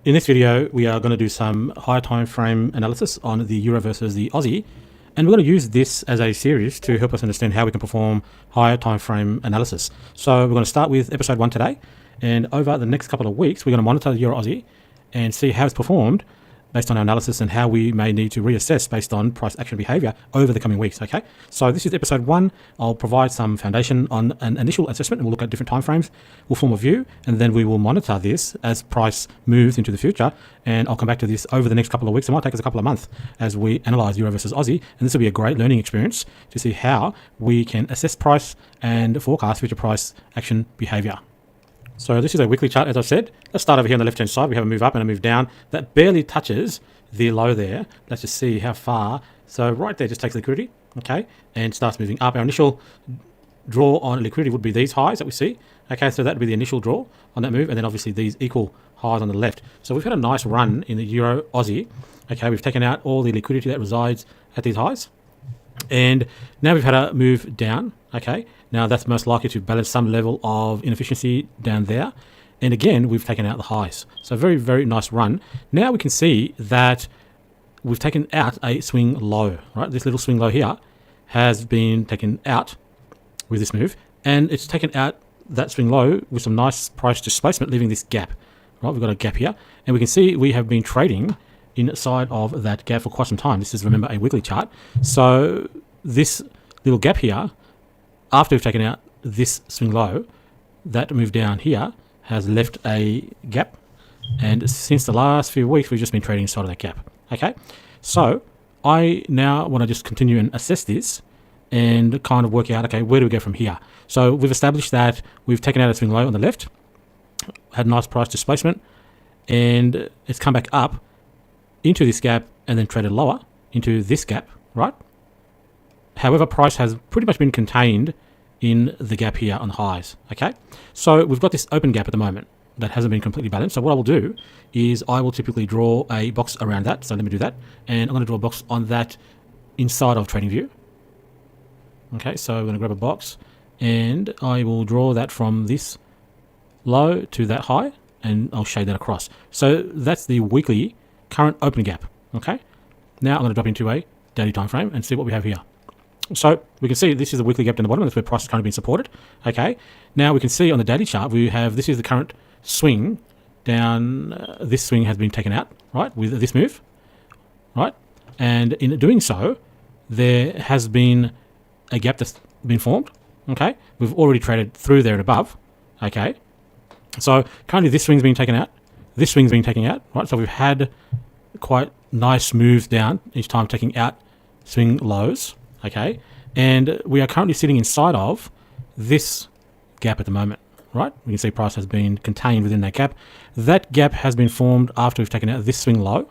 In this video, we are going to do some higher time frame analysis on the Euro versus the Aussie, and we're going to use this as a series to help us understand how we can perform higher time frame analysis. So we're going to start with episode 1 today, and over the next couple of weeks, we're going to monitor the Euro Aussie and see how it's performed based on our analysis and how we may need to reassess based on price action behavior over the coming weeks. Okay, so this is episode 1. I'll provide some foundation on an initial assessment, and we'll look at different timeframes. We'll form a view, and then we will monitor this as price moves into the future. And I'll come back to this over the next couple of weeks. It might take us a couple of months as we analyze Euro versus Aussie, and this will be a great learning experience to see how we can assess price and forecast future price action behavior. So this is a weekly chart, as I've said. Let's start over here on the left-hand side. We have a move up and a move down that barely touches the low there. Let's just see how far. So right there just takes liquidity, okay, and starts moving up. Our initial draw on liquidity would be these highs that we see. Okay, so that would be the initial draw on that move, and then obviously these equal highs on the left. So we've had a nice run in the Euro Aussie. Okay, we've taken out all the liquidity that resides at these highs, and now we've had a move down. Okay, now that's most likely to balance some level of inefficiency down there. And again, we've taken out the highs. So very, very nice run. Now we can see that we've taken out a swing low, right? This little swing low here has been taken out with this move, and it's taken out that swing low with some nice price displacement, leaving this gap, right? We've got a gap here, and we can see we have been trading inside of that gap for quite some time. This is, remember, a weekly chart. So this little gap here, after we've taken out this swing low, that move down here has left a gap, and since the last few weeks we've just been trading inside of that gap. Okay, so I now want to just continue and assess this and kind of work out, okay, where do we go from here? So we've established that we've taken out a swing low on the left, had nice price displacement, and it's come back up into this gap and then traded lower into this gap, right? However, price has pretty much been contained in the gap here on the highs. Okay, so we've got this open gap at the moment that hasn't been completely balanced. So what I will do is I will typically draw a box around that. So let me do that, and I'm going to draw a box on that inside of TradingView. Okay, so I'm going to grab a box and I will draw that from this low to that high, and I'll shade that across. So that's the weekly current open gap. Okay, now I'm going to drop into a daily time frame and see what we have here. So we can see this is the weekly gap down the bottom. That's where price is currently being supported. Okay, now we can see on the daily chart we have, this is the current swing down. This swing has been taken out, right, with this move, right? And in doing so, there has been a gap that's been formed. Okay, we've already traded through there and above. Okay, so currently this swing's being taken out. This swing's being taken out, right? So we've had quite nice moves down each time, taking out swing lows. Okay, and we are currently sitting inside of this gap at the moment, right? We can see price has been contained within that gap. That gap has been formed after we've taken out this swing low.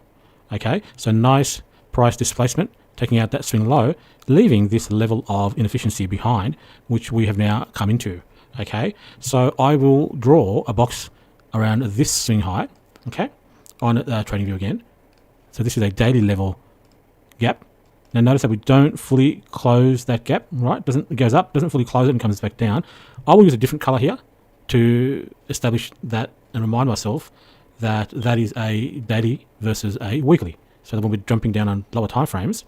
Okay, so nice price displacement, taking out that swing low, leaving this level of inefficiency behind, which we have now come into. Okay, so I will draw a box around this swing high, okay, on TradingView again. So this is a daily level gap. Now notice that we don't fully close that gap, right? It goes up, doesn't fully close it, and comes back down. I will use a different color here to establish that and remind myself that that is a daily versus a weekly. So that when we're jumping down on lower time frames,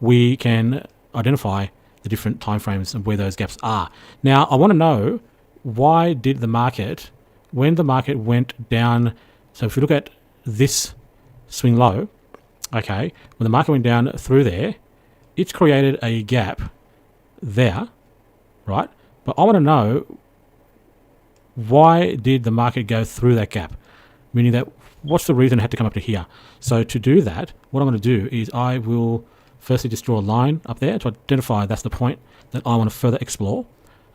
we can identify the different time frames and where those gaps are. Now I want to know, why did the market, when the market went down, so if we look at this swing low, okay, when the market went down through there, it's created a gap there, right? But I want to know, why did the market go through that gap? Meaning that, what's the reason it had to come up to here? So to do that, what I'm going to do is I will firstly just draw a line up there to identify that's the point that I want to further explore.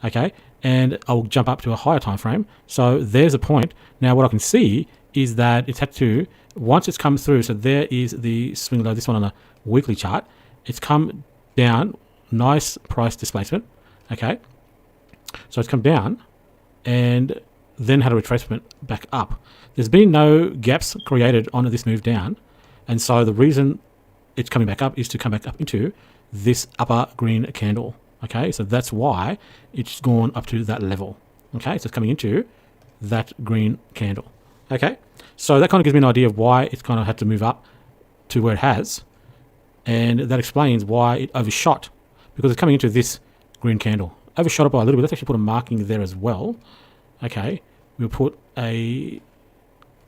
Okay, and I'll jump up to a higher time frame. So there's a point. Now what I can see is that it's had to, once it's come through, so there is the swing low, this one on a weekly chart, it's come down, nice price displacement. Okay, so it's come down and then had a retracement back up. There's been no gaps created on this move down, and so the reason it's coming back up is to come back up into this upper green candle. Okay, so that's why it's gone up to that level. Okay, so it's coming into that green candle. Okay, So that kind of gives me an idea of why it's kind of had to move up to where it has. And that explains why it overshot, because it's coming into this green candle. Overshot it by a little bit. Let's actually put a marking there as well. Okay, we'll put a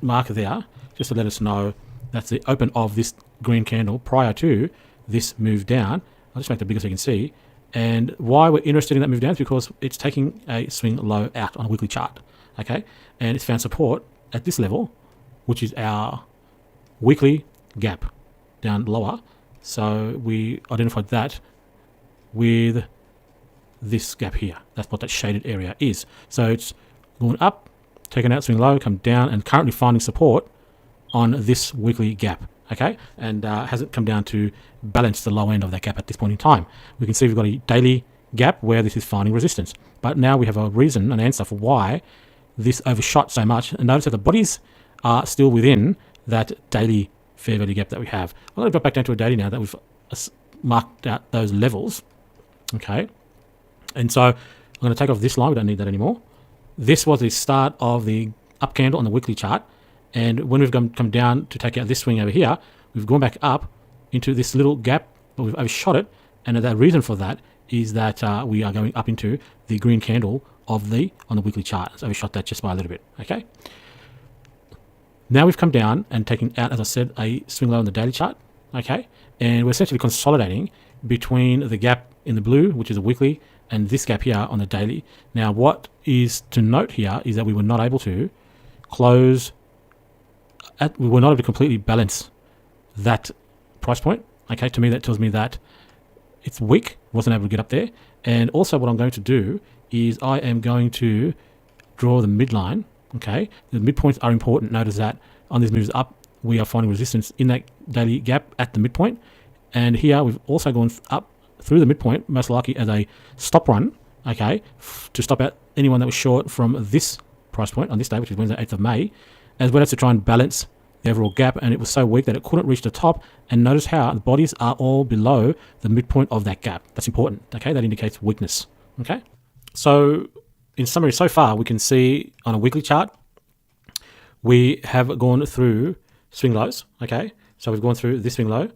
marker there just to let us know that's the open of this green candle prior to this move down. I'll just make that bigger so you can see. And why we're interested in that move down is because it's taking a swing low out on a weekly chart. Okay, and it's found support at this level, which is our weekly gap down lower. So we identified that with this gap here. That's what that shaded area is. So it's going up, taking out swing low, come down, and currently finding support on this weekly gap. Okay, and hasn't come down to balance the low end of that gap at this point in time. We can see we've got a daily gap where this is finding resistance. But now we have a reason, an answer for why this overshot so much. And notice that the bodies are still within that daily fair value gap that we have. I'm going to drop back down to a daily now that we've marked out those levels. Okay, and so I'm going to take off this line. We don't need that anymore. This was the start of the up candle on the weekly chart. And when we've come down to take out this swing over here, we've gone back up into this little gap, but we've overshot it. And the reason for that is that we are going up into the green candle of on the weekly chart. So overshot that just by a little bit. Okay. Now we've come down and taken out, as I said, a swing low on the daily chart. Okay. And we're essentially consolidating between the gap in the blue, which is a weekly, and this gap here on the daily. Now, what is to note here is that we were not able to close we were not able to completely balance that price point. Okay, to me that tells me that it's weak, wasn't able to get up there. And also what I'm going to do is I am going to draw the midline. Okay, the midpoints are important. Notice that on these moves up, we are finding resistance in that daily gap at the midpoint. And here we've also gone up through the midpoint, most likely as a stop run, okay, to stop out anyone that was short from this price point on this day, which is Wednesday, 8th of May, as well as to try and balance the overall gap. And it was so weak that it couldn't reach the top. And notice how the bodies are all below the midpoint of that gap. That's important. Okay, that indicates weakness. Okay, so in summary, so far we can see on a weekly chart we have gone through swing lows. Okay, so we've gone through this swing low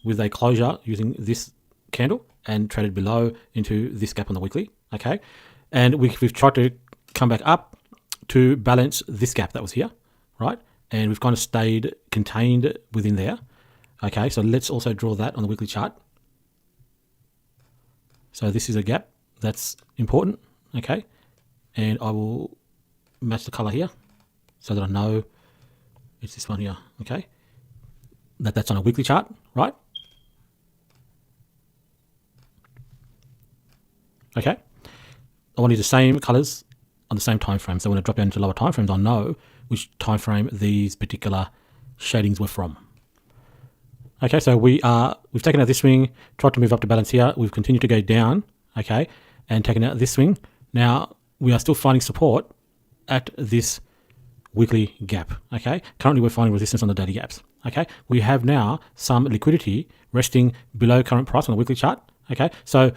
with a closure using this candle and traded below into this gap on the weekly. Okay, and we've tried to come back up to balance this gap that was here. Right, and we've kind of stayed contained within there. Okay, so let's also draw that on the weekly chart. So this is a gap that's important. Okay, and I will match the color here so that I know it's this one here. Okay, that's on a weekly chart, right? Okay, I want to use the same colors on the same time frame. So when I drop down into lower time frames, I'll know which time frame these particular shadings were from. Okay, so we've taken out this swing, tried to move up to balance here. We've continued to go down, okay, and taken out this swing. Now we are still finding support at this weekly gap. Okay, currently we're finding resistance on the daily gaps. Okay, we have now some liquidity resting below current price on the weekly chart. Okay, so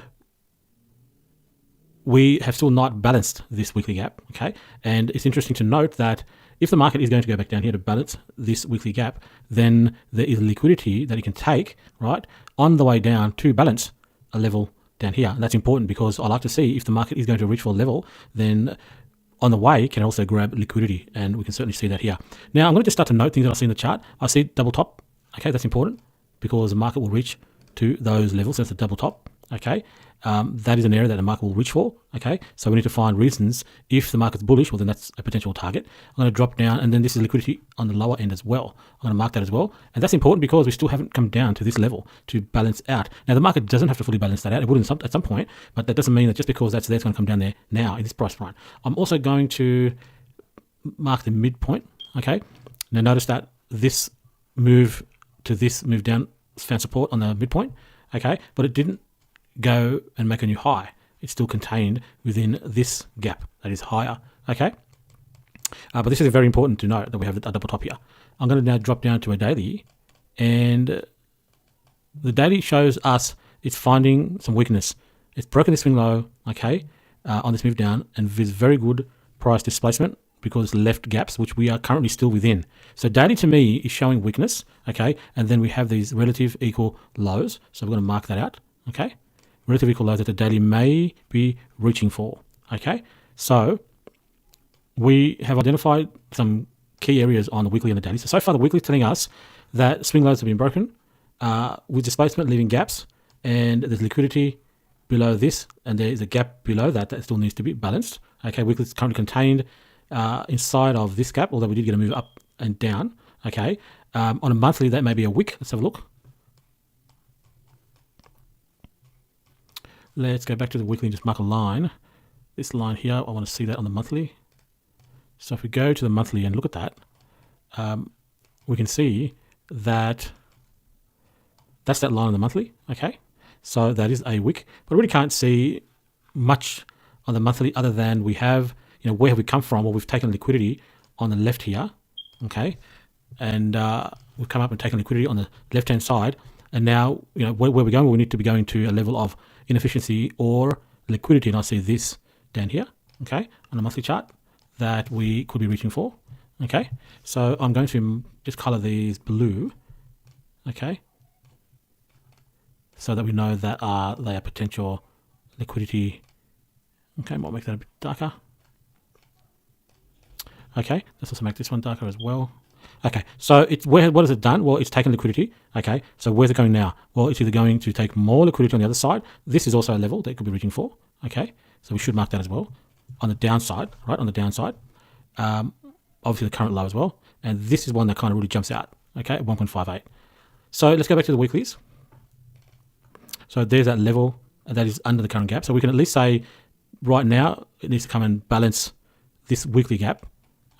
we have still not balanced this weekly gap. Okay, and it's interesting to note that if the market is going to go back down here to balance this weekly gap, then there is liquidity that it can take, right, on the way down to balance a level down here. And that's important because I like to see if the market is going to reach for a level, then on the way can also grab liquidity, and we can certainly see that here. Now I'm going to just start to note things that I see in the chart. I see double top. Okay, that's important because the market will reach to those levels. That's a double top. Okay, that is an area that the market will reach for. Okay, so we need to find reasons. If the market's bullish, well, then that's a potential target. I'm going to drop down, and then this is liquidity on the lower end as well. I'm going to mark that as well, and that's important because we still haven't come down to this level to balance out. Now the market doesn't have to fully balance that out. It would at some point, but that doesn't mean that just because that's there, it's going to come down there now in this price point. I'm also going to mark the midpoint. Okay, now notice that this move to this move down found support on the midpoint. Okay, but it didn't go and make a new high. It's still contained within this gap that is higher. Okay, but this is very important to note that we have a double top here. I'm going to now drop down to a daily, and the daily shows us it's finding some weakness. It's broken this swing low, okay, on this move down, and with very good price displacement because it's left gaps, which we are currently still within. So daily to me is showing weakness, okay? And then we have these relative equal lows. So we're going to mark that out, okay? Relative equal lows that the daily may be reaching for, okay? So we have identified some key areas on the weekly and the daily. So far the weekly is telling us that swing lows have been broken with displacement leaving gaps, and there's liquidity below this, and there is a gap below that still needs to be balanced. Okay, weekly is currently contained inside of this gap, although we did get a move up and down. Okay, on a monthly that may be a wick. Let's have a look. Let's go back to the weekly and just mark a line. This line here, I want to see that on the monthly. So if we go to the monthly and look at that, we can see that that's that line on the monthly. Okay, so that is a wick, but I really can't see much on the monthly other than we have, where have we come from? Well, we've taken liquidity on the left here, okay, and we've come up and taken liquidity on the left-hand side, and now, where we're going, we need to be going to a level of inefficiency or liquidity, and I see this down here, okay, on the monthly chart that we could be reaching for, okay. So I'm going to just color these blue, okay, so that we know that they are potential liquidity. Okay, might make that a bit darker. Okay, let's also make this one darker as well. Okay, so it's what has it done? Well, it's taken liquidity. Okay, so where's it going now? Well, it's either going to take more liquidity on the other side. This is also a level that it could be reaching for. Okay, so we should mark that as well on the downside, right? On the downside, obviously the current low as well, and this is one that kind of really jumps out. Okay, at 1.58. So let's go back to the weeklies. So there's that level that is under the current gap. So we can at least say right now it needs to come and balance this weekly gap,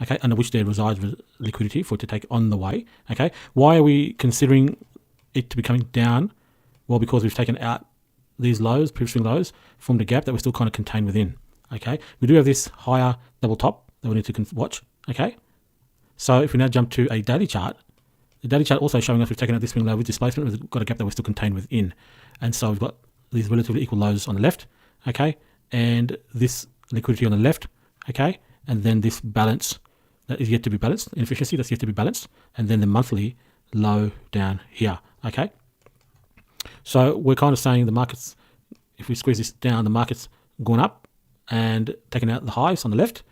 okay, under which there resides liquidity for it to take on the way. Okay, why are we considering it to be coming down? Well, because we've taken out these lows, previous swing lows, formed a gap that we're still kind of contained within. Okay, we do have this higher double top that we need to watch. Okay, so if we now jump to a daily chart, the daily chart also showing us we've taken out this swing low with displacement. We've got a gap that we're still contained within, and so we've got these relatively equal lows on the left. Okay, and this liquidity on the left. Okay, and then this balance that is yet to be balanced, inefficiency that's yet to be balanced, and then the monthly low down here. Okay, so we're kind of saying the market's, if we squeeze this down, the market's gone up and taken out the highs on the left,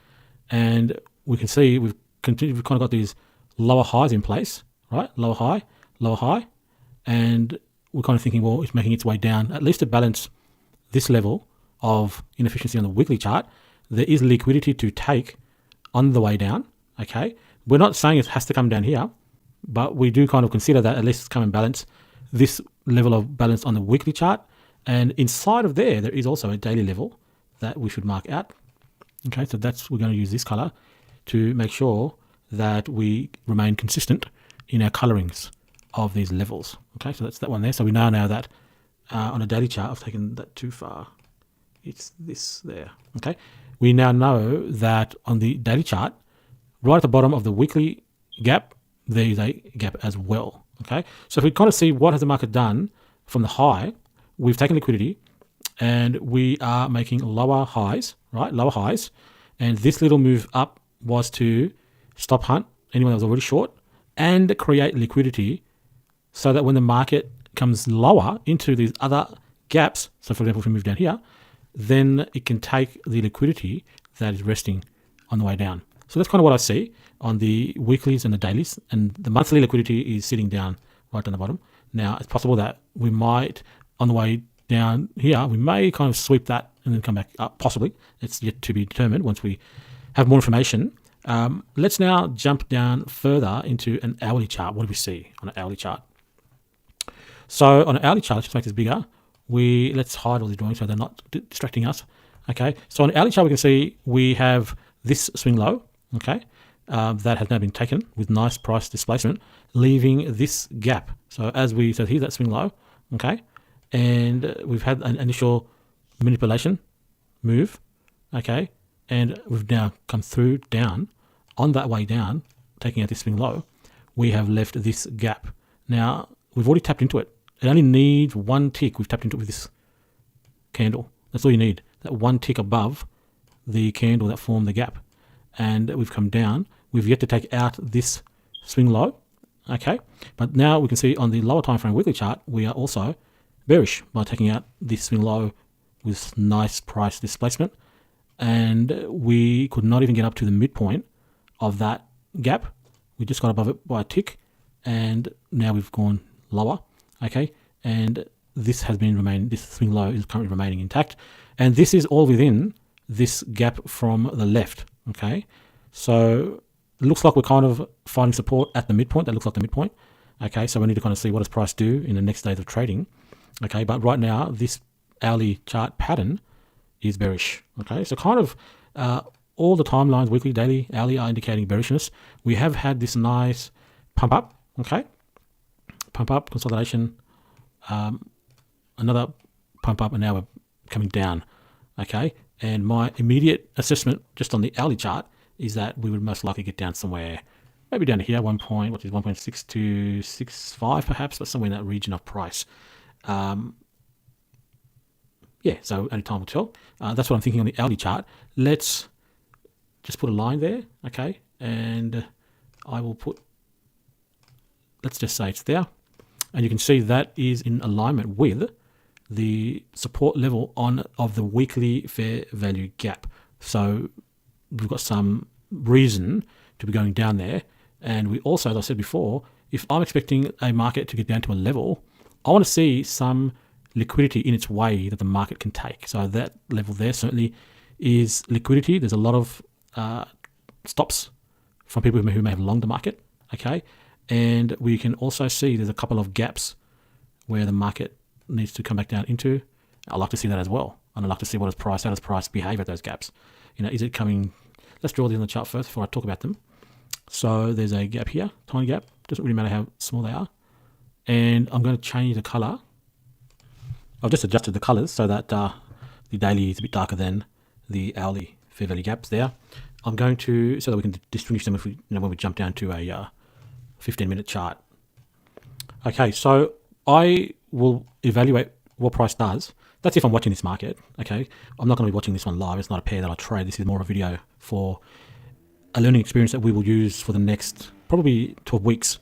and we can see we've kind of got these lower highs in place, right? Lower high, and we're kind of thinking, well, it's making its way down, at least to balance this level of inefficiency on the weekly chart. There is liquidity to take on the way down. Okay, we're not saying it has to come down here, but we do kind of consider that at least it's come and balance this level of balance on the weekly chart, and inside of there is also a daily level that we should mark out. Okay, so we're going to use this color to make sure that we remain consistent in our colorings of these levels. Okay, so that's that one there. So we now know that on a daily chart, I've taken that too far. It's this there. Okay, we now know that on the daily chart, right at the bottom of the weekly gap, there is a gap as well. Okay, so if we kind of see what has the market done from the high, we've taken liquidity and we are making lower highs, right? Lower highs, and this little move up was to stop hunt anyone that was already short and create liquidity so that when the market comes lower into these other gaps, so for example, if we move down here, then it can take the liquidity that is resting on the way down. So that's kind of what I see on the weeklies and the dailies, and the monthly liquidity is sitting down right down the bottom. Now, it's possible that we might, on the way down here, we may kind of sweep that and then come back up, possibly. It's yet to be determined once we have more information. Let's now jump down further into an hourly chart. What do we see on an hourly chart? So on an hourly chart, let's just make this bigger. Let's hide all these drawings so they're not distracting us. Okay, so on an hourly chart, we can see we have this swing low, okay, that has now been taken with nice price displacement, leaving this gap. So as we said, here's that swing low, okay, and we've had an initial manipulation move, okay, and we've now come through down. On that way down, taking out this swing low, we have left this gap. Now, we've already tapped into it. It only needs one tick. We've tapped into it with this candle. That's all you need. That one tick above the candle that formed the gap. and we've come down. We've yet to take out this swing low, okay? But now we can see on the lower time frame weekly chart, we are also bearish by taking out this swing low with nice price displacement, and we could not even get up to the midpoint of that gap. We just got above it by a tick, and now we've gone lower, okay? And this has been this swing low is currently remaining intact, and this is all within this gap from the left, okay? So it looks like we're kind of finding support at the midpoint. That looks like the midpoint, okay? So we need to kind of see what does price do in the next days of trading, okay? But right now, this hourly chart pattern is bearish, okay? So kind of all the timelines, weekly, daily, hourly, are indicating bearishness. We have had this nice pump up, okay? Pump up, consolidation, another pump up, and now we're coming down, okay? And my immediate assessment just on the hourly chart is that we would most likely get down somewhere, maybe down to here, 1.6265 perhaps, but somewhere in that region of price. Yeah, so only time will tell. That's what I'm thinking on the hourly chart. Let's just put a line there, okay? And I will put, let's just say it's there. And you can see that is in alignment with the support level of the weekly fair value gap. So we've got some reason to be going down there. And we also, as I said before, if I'm expecting a market to get down to a level, I want to see some liquidity in its way that the market can take. So that level there certainly is liquidity. There's a lot of stops from people who may have longed the market, okay? And we can also see there's a couple of gaps where the market needs to come back down into. I'd like to see that as well. And I'd like to see how does price behave at those gaps. You know, is it coming? Let's draw these on the chart first before I talk about them. So there's a gap here, tiny gap. Doesn't really matter how small they are. And I'm going to change the color. I've just adjusted the colors so that the daily is a bit darker than the hourly fair value gaps there. I'm going to, so that we can distinguish them if we, when we jump down to a 15-minute chart. Okay, so I will evaluate what price does. That's if I'm watching this market, okay? I'm not going to be watching this one live. It's not a pair that I trade. This is more a video for a learning experience that we will use for the next probably 12 weeks,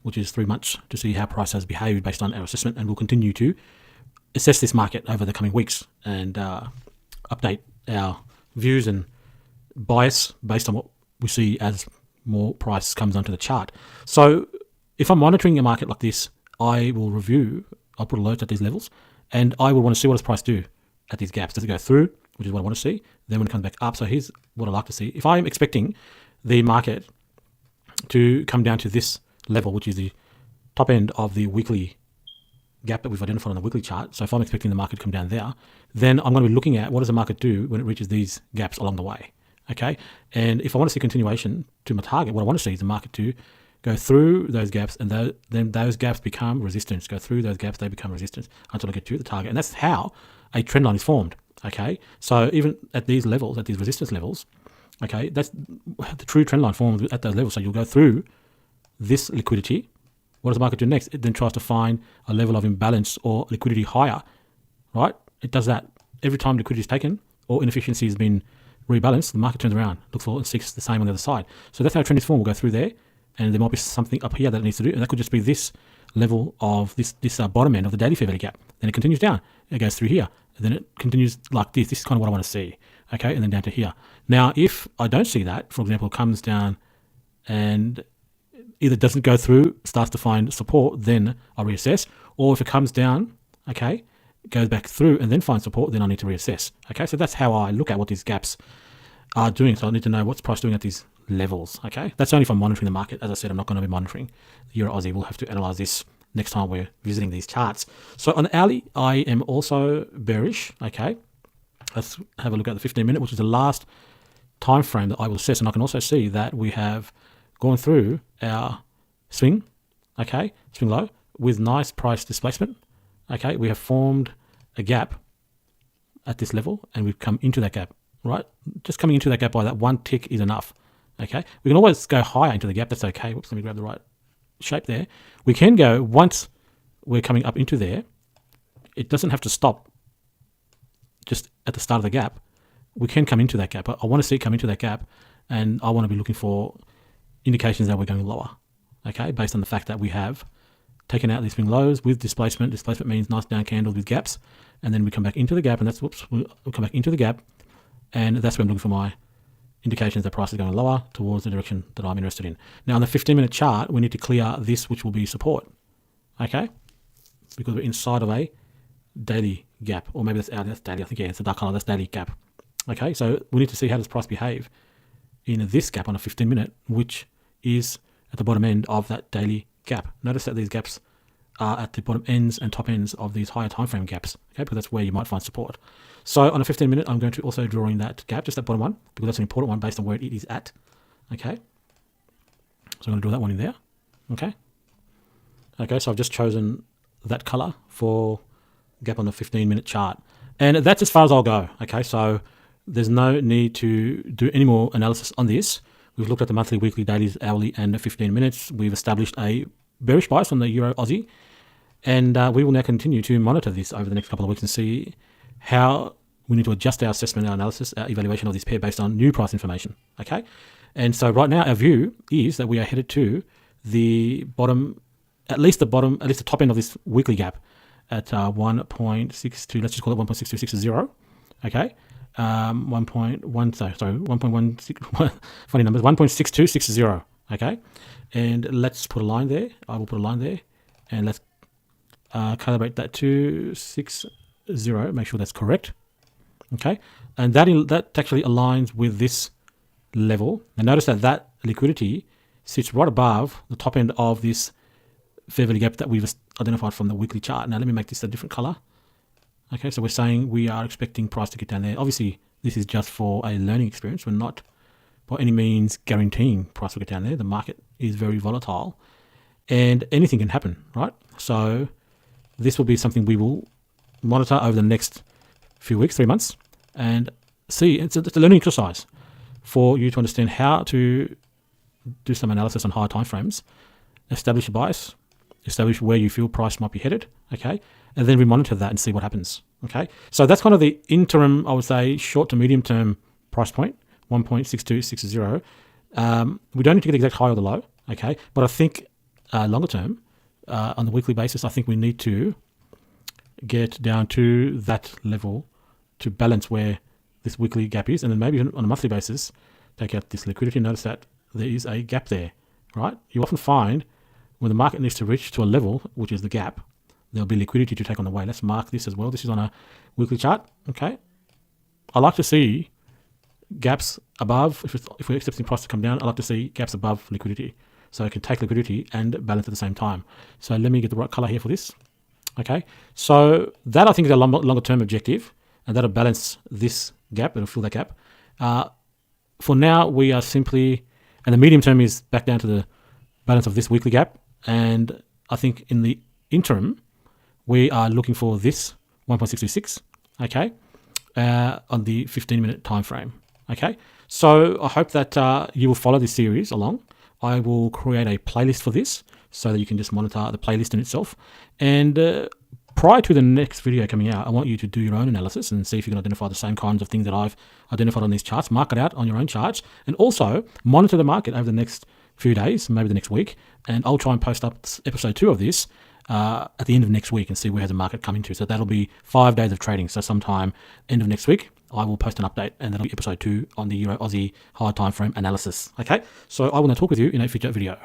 which is 3 months, to see how price has behaved based on our assessment. And we'll continue to assess this market over the coming weeks and update our views and bias based on what we see as more price comes onto the chart. So if I'm monitoring a market like this, I will review, I'll put alerts at these levels, and I will want to see what does price do at these gaps. Does it go through, which is what I want to see? Then when it comes back up, so here's what I like to see. If I'm expecting the market to come down to this level, which is the top end of the weekly gap that we've identified on the weekly chart. So if I'm expecting the market to come down there, then I'm going to be looking at what does the market do when it reaches these gaps along the way. Okay. And if I want to see continuation to my target, what I want to see is the market to go through those gaps, and then those gaps become resistance. Go through those gaps, they become resistance until I get to the target. And that's how a trend line is formed. Okay. So even at these levels, at these resistance levels, okay, that's the true trend line formed at those levels. So you'll go through this liquidity. What does the market do next? It then tries to find a level of imbalance or liquidity higher, right? It does that every time liquidity is taken or inefficiency has been rebalanced. The market turns around, looks for and seeks the same on the other side. So that's how a trend is formed. We'll go through there, and there might be something up here that it needs to do, and that could just be this level of this bottom end of the daily fair value gap. Then it continues down. It goes through here, and then it continues like this. This is kind of what I want to see, okay? And then down to here. Now, if I don't see that, for example, it comes down and either doesn't go through, starts to find support, then I'll reassess. Or if it comes down, okay, goes back through and then finds support, then I need to reassess. Okay, so that's how I look at what these gaps are doing. So I need to know what's price doing at these levels. Okay, that's only if I'm monitoring the market. As I said, I'm not going to be monitoring the Euro Aussie. We'll have to analyze this next time we're visiting these charts. So on the hourly, I am also bearish. Okay, let's have a look at the 15-minute, which is the last time frame that I will assess. And I can also see that we have gone through our swing, okay, swing low with nice price displacement. Okay, we have formed a gap at this level, and we've come into that gap, right? Just coming into that gap by that one tick is enough. Okay, we can always go higher into the gap. That's okay. Whoops, let me grab the right shape there. We can go once we're coming up into there. It doesn't have to stop just at the start of the gap. We can come into that gap. I want to see it come into that gap and I want to be looking for indications that we're going lower, okay, based on the fact that we have taken out these swing lows with displacement. Displacement means nice down candles with gaps, and then we come back into the gap, and that's, whoops, we'll come back into the gap, and that's where I'm looking for my indications that price is going lower towards the direction that I'm interested in. Now on the 15-minute chart, we need to clear this, which will be support, okay, because we're inside of a daily gap, or maybe that's daily. I think, yeah, it's a dark color, that's daily gap. Okay, so we need to see how does price behave in this gap on a 15-minute, which is at the bottom end of that daily gap. Notice that these gaps are at the bottom ends and top ends of these higher time frame gaps, okay, because that's where you might find support. So on a 15-minute, I'm going to also draw in that gap, just that bottom one, because that's an important one based on where it is at, okay. So I'm going to draw that one in there, okay. Okay, so I've just chosen that color for gap on the 15-minute chart, and that's as far as I'll go, okay. So there's no need to do any more analysis on this. We've looked at the monthly, weekly, dailies, hourly, and the 15 minutes. We've established a bearish bias on the Euro Aussie, and we will now continue to monitor this over the next couple of weeks and see how we need to adjust our assessment, our analysis, our evaluation of this pair based on new price information, okay. And so right now our view is that we are headed to the bottom, at least the top end of this weekly gap at 1.62, let's just call it 1.6260, okay. 1.16, funny numbers, 1.6260, okay. And let's put a line there. I will put a line there, and let's calibrate that to 60, make sure that's correct, okay. And that actually aligns with this level. And notice that liquidity sits right above the top end of this fair value gap that we've identified from the weekly chart. Now let me make this a different color. Okay, so we're saying we are expecting price to get down there. Obviously, this is just for a learning experience. We're not by any means guaranteeing price will get down there. The market is very volatile and anything can happen, right? So this will be something we will monitor over the next few weeks, 3 months, and see. It's a learning exercise for you to understand how to do some analysis on higher time frames, establish a bias, establish where you feel price might be headed, okay, and then we monitor that and see what happens, okay. So that's kind of the interim, I would say, short to medium term price point, 1.6260. We don't need to get the exact high or the low, okay, but I think longer term, on the weekly basis, I think we need to get down to that level to balance where this weekly gap is, and then maybe on a monthly basis, take out this liquidity. Notice that there is a gap there, right? You often find when the market needs to reach to a level, which is the gap, there'll be liquidity to take on the way. Let's mark this as well. This is on a weekly chart, okay? I like to see gaps above, if we're expecting price to come down, I like to see gaps above liquidity. So I can take liquidity and balance at the same time. So let me get the right color here for this, okay? So that I think is a longer term objective, and that'll balance this gap, it'll fill that gap. For now, we are simply, and the medium term is back down to the balance of this weekly gap, and I think in the interim, we are looking for this 1.626, okay, on the 15-minute time frame, okay. So I hope that you will follow this series along. I will create a playlist for this so that you can just monitor the playlist in itself. And prior to the next video coming out, I want you to do your own analysis and see if you can identify the same kinds of things that I've identified on these charts. Mark it out on your own charts, and also monitor the market over the next few days, maybe the next week. And I'll try and post up episode 2 of this at the end of next week and see where the market come into. So that'll be 5 days of trading. So sometime end of next week, I will post an update, and that'll be episode 2 on the Euro Aussie high time frame analysis. Okay, so I will now talk with you in a future video.